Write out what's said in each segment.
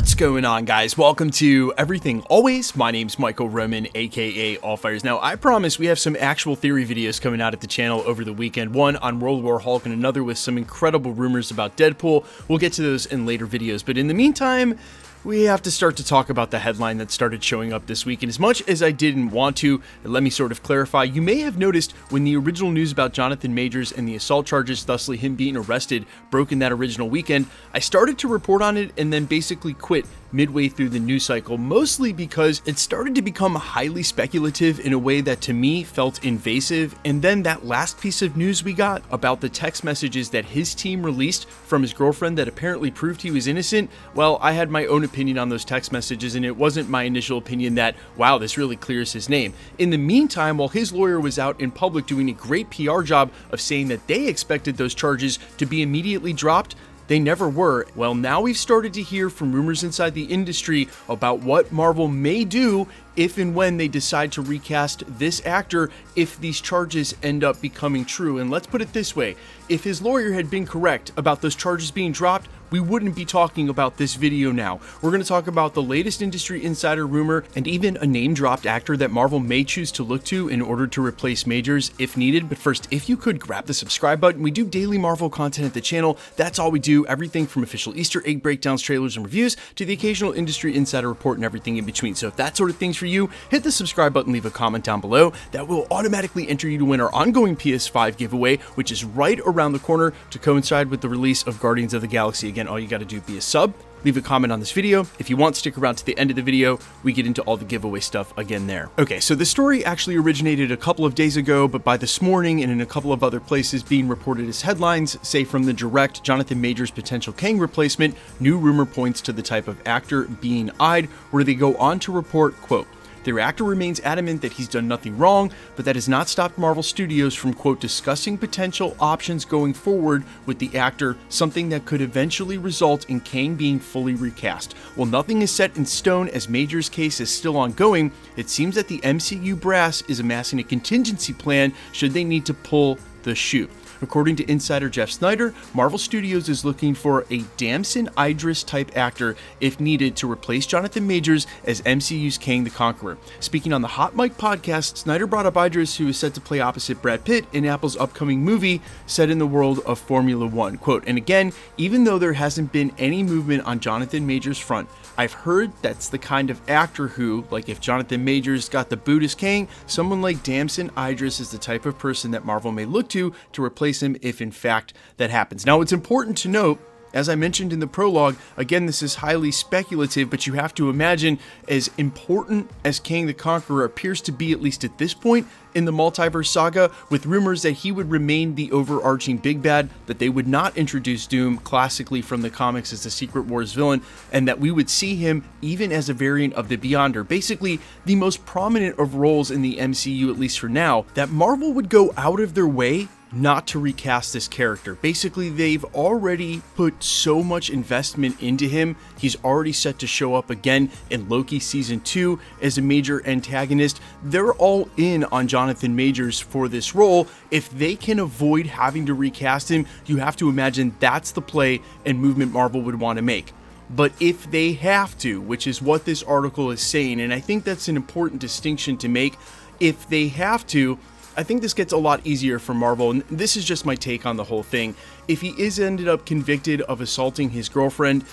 What's going on, guys? Welcome to Everything Always. My name's Michael Roman, aka Allfires. Now, I promise we have some actual theory videos coming out at the channel over the weekend. One on World War Hulk and another with some incredible rumors about Deadpool. We'll get to those in later videos, but in the meantime, we have to start to talk about the headline that started showing up this week. And as much as I didn't want to, let me sort of clarify. You may have noticed when the original news about Jonathan Majors and the assault charges, thusly him being arrested, broke in that original weekend, I started to report on it and then basically quit midway through the news cycle, mostly because it started to become highly speculative in a way that to me felt invasive. And then that last piece of news we got about the text messages that his team released from his girlfriend that apparently proved he was innocent, well, I had my own opinion on those text messages, and it wasn't my initial opinion that, wow, this really clears his name. In the meantime, while his lawyer was out in public doing a great PR job of saying that they expected those charges to be immediately dropped, they never were. Well, now we've started to hear from rumors inside the industry about what Marvel may do if and when they decide to recast this actor if these charges end up becoming true. And let's put it this way, if his lawyer had been correct about those charges being dropped, we wouldn't be talking about this video now. We're going to talk about the latest industry insider rumor and even a name-dropped actor that Marvel may choose to look to in order to replace Majors if needed. But first, if you could grab the subscribe button. We do daily Marvel content at the channel. That's all we do. Everything from official Easter egg breakdowns, trailers, and reviews to the occasional industry insider report and everything in between. So if that sort of thing's for you, hit the subscribe button, leave a comment down below. That will automatically enter you to win our ongoing PS5 giveaway, which is right around the corner to coincide with the release of Guardians of the Galaxy. Again, all you got to do is be a sub, leave a comment on this video. If you want, stick around to the end of the video. We get into all the giveaway stuff again there. Okay, so the story actually originated a couple of days ago, but by this morning and in a couple of other places being reported as headlines, say from the direct Jonathan Majors potential Kang replacement, new rumor points to the type of actor being eyed, where they go on to report, quote, "The actor remains adamant that he's done nothing wrong, but that has not stopped Marvel Studios from, quote, discussing potential options going forward with the actor, something that could eventually result in Kang being fully recast. While nothing is set in stone as Major's case is still ongoing, it seems that the MCU brass is amassing a contingency plan should they need to pull the chute." According to insider Jeff Snyder, Marvel Studios is looking for a Damson Idris type actor if needed to replace Jonathan Majors as MCU's Kang the Conqueror. Speaking on the Hot Mic podcast, Snyder brought up Idris, who is set to play opposite Brad Pitt in Apple's upcoming movie set in the world of Formula One. Quote, "And again, even though there hasn't been any movement on Jonathan Majors' front, I've heard that's the kind of actor who, like if Jonathan Majors got the boot as Kang, someone like Damson Idris is the type of person that Marvel may look to replace him if in fact that happens." Now, it's important to note, as I mentioned in the prologue, again, this is highly speculative, but you have to imagine, as important as Kang the Conqueror appears to be, at least at this point in the multiverse saga, with rumors that he would remain the overarching big bad, that they would not introduce Doom classically from the comics as the Secret Wars villain, and that we would see him even as a variant of the Beyonder, basically the most prominent of roles in the MCU, at least for now, that Marvel would go out of their way not to recast this character. Basically, they've already put so much investment into him. He's already set to show up again in Loki Season 2 as a major antagonist. They're all in on Jonathan Majors for this role. If they can avoid having to recast him, you have to imagine that's the play and movement Marvel would want to make. But if they have to, which is what this article is saying, and I think that's an important distinction to make, if they have to, I think this gets a lot easier for Marvel, and this is just my take on the whole thing. If he is ended up convicted of assaulting his girlfriend,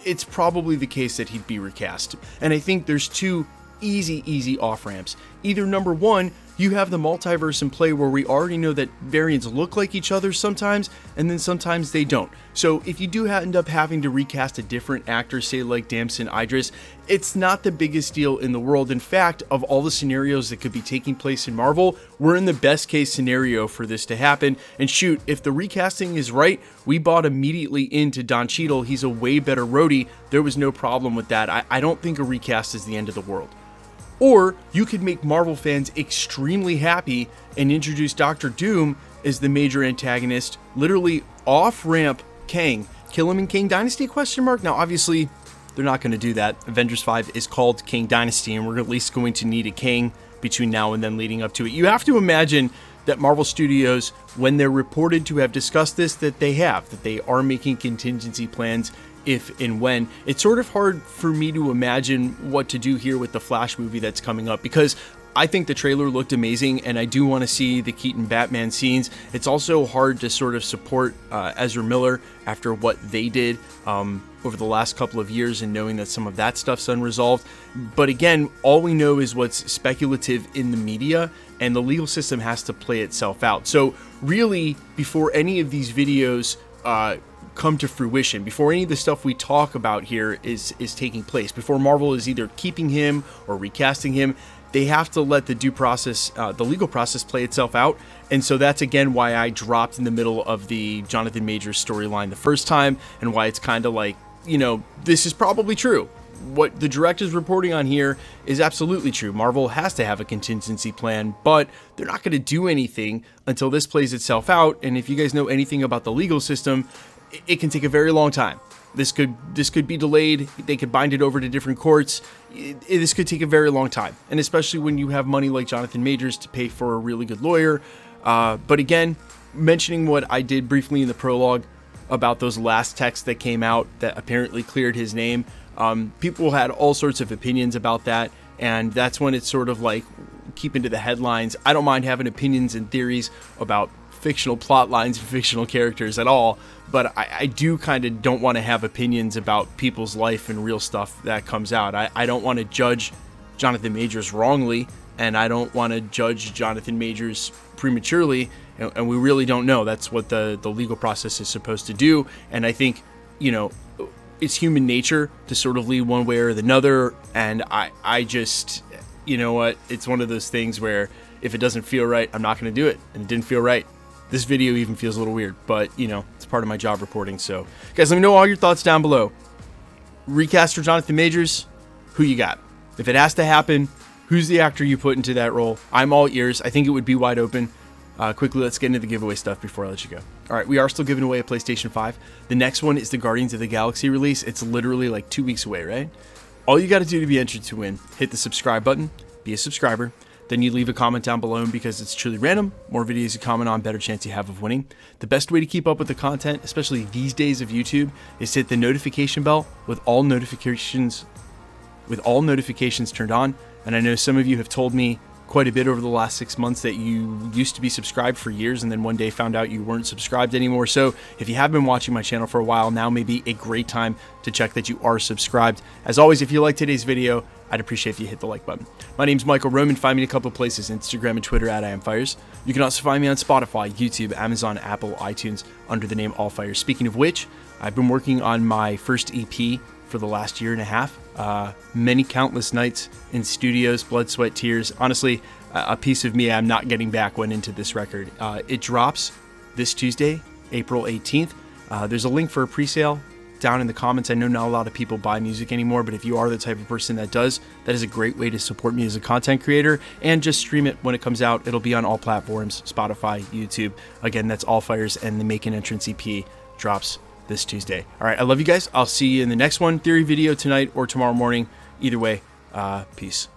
it's probably the case that he'd be recast. And I think there's two easy off-ramps. Either number one, you have the multiverse in play where we already know that variants look like each other sometimes, and then sometimes they don't. So if you do end up having to recast a different actor, say like Damson Idris, it's not the biggest deal in the world. In fact, of all the scenarios that could be taking place in Marvel, we're in the best case scenario for this to happen. And shoot, if the recasting is right, we bought immediately into Don Cheadle. He's a way better Rhodey. There was no problem with that. I don't think a recast is the end of the world. Or you could make Marvel fans extremely happy and introduce Dr. Doom as the major antagonist, literally off-ramp Kang. Kill him in Kang Dynasty, question mark? Now, obviously, they're not going to do that. Avengers 5 is called Kang Dynasty, and we're at least going to need a Kang between now and then leading up to it. You have to imagine that Marvel Studios, when they're reported to have discussed this, that they are making contingency plans if and when. It's sort of hard for me to imagine what to do here with the Flash movie that's coming up, because I think the trailer looked amazing and I do want to see the Keaton Batman scenes. It's also hard to sort of support Ezra Miller after what they did over the last couple of years, and knowing that some of that stuff's unresolved. But again, all we know is what's speculative in the media, and the legal system has to play itself out. So really, before any of these videos come to fruition, before any of the stuff we talk about here is taking place, before Marvel is either keeping him or recasting him, they have to let the due process, the legal process, play itself out. And so that's again why I dropped in the middle of the Jonathan Majors storyline the first time, and why it's kind of like, you know, this is probably true. What the director's reporting on here is absolutely true. Marvel has to have a contingency plan, but they're not going to do anything until this plays itself out. And if you guys know anything about the legal system, it can take a very long time. This could be delayed. They could bind it over to different courts. This could take a very long time, and especially when you have money like Jonathan Majors to pay for a really good lawyer. But again, mentioning what I did briefly in the prologue about those last texts that came out that apparently cleared his name, people had all sorts of opinions about that, and that's when it's sort of like keeping to the headlines. I don't mind having opinions and theories about fictional plot lines and fictional characters at all, but I do kind of don't want to have opinions about people's life and real stuff that comes out. I don't want to judge Jonathan Majors wrongly, and I don't want to judge Jonathan Majors prematurely, and we really don't know. That's what the legal process is supposed to do, and I think, you know, it's human nature to sort of lean one way or another, and I just, you know what, it's one of those things where if it doesn't feel right, I'm not going to do it, and it didn't feel right. This video even feels a little weird, but, you know, it's part of my job reporting. So, guys, let me know all your thoughts down below. Recast for Jonathan Majors, who you got? If it has to happen, who's the actor you put into that role? I'm all ears. I think it would be wide open. Quickly, let's get into the giveaway stuff before I let you go. All right, we are still giving away a PlayStation 5. The next one is the Guardians of the Galaxy release. It's literally like 2 weeks away, right? All you got to do to be entered to win, hit the subscribe button, be a subscriber. Then you leave a comment down below, and because it's truly random, more videos you comment on, better chance you have of winning. The best way to keep up with the content, especially these days of YouTube, is to hit the notification bell with all notifications turned on. And I know some of you have told me quite a bit over the last 6 months that you used to be subscribed for years and then one day found out you weren't subscribed anymore. So if you have been watching my channel for a while, now may be a great time to check that you are subscribed. As always, if you like today's video, I'd appreciate if you hit the like button. My name's Michael Roman. Find me in a couple of places, Instagram and Twitter at IamFires. You can also find me on Spotify, YouTube, Amazon, Apple, iTunes under the name Allfires. Speaking of which, I've been working on my first EP for the last year and a half. Many countless nights in studios, blood, sweat, tears. Honestly, a piece of me I'm not getting back went into this record. It drops this Tuesday, April 18th. There's a link for a pre-sale down in the comments. I know not a lot of people buy music anymore, but if you are the type of person that does, that is a great way to support me as a content creator, and just stream it when it comes out. It'll be on all platforms, Spotify, YouTube. Again, that's Allfires, and the Make an Entrance EP drops this Tuesday. All right, I love you guys. I'll see you in the next one, theory video tonight or tomorrow morning. Either way, peace.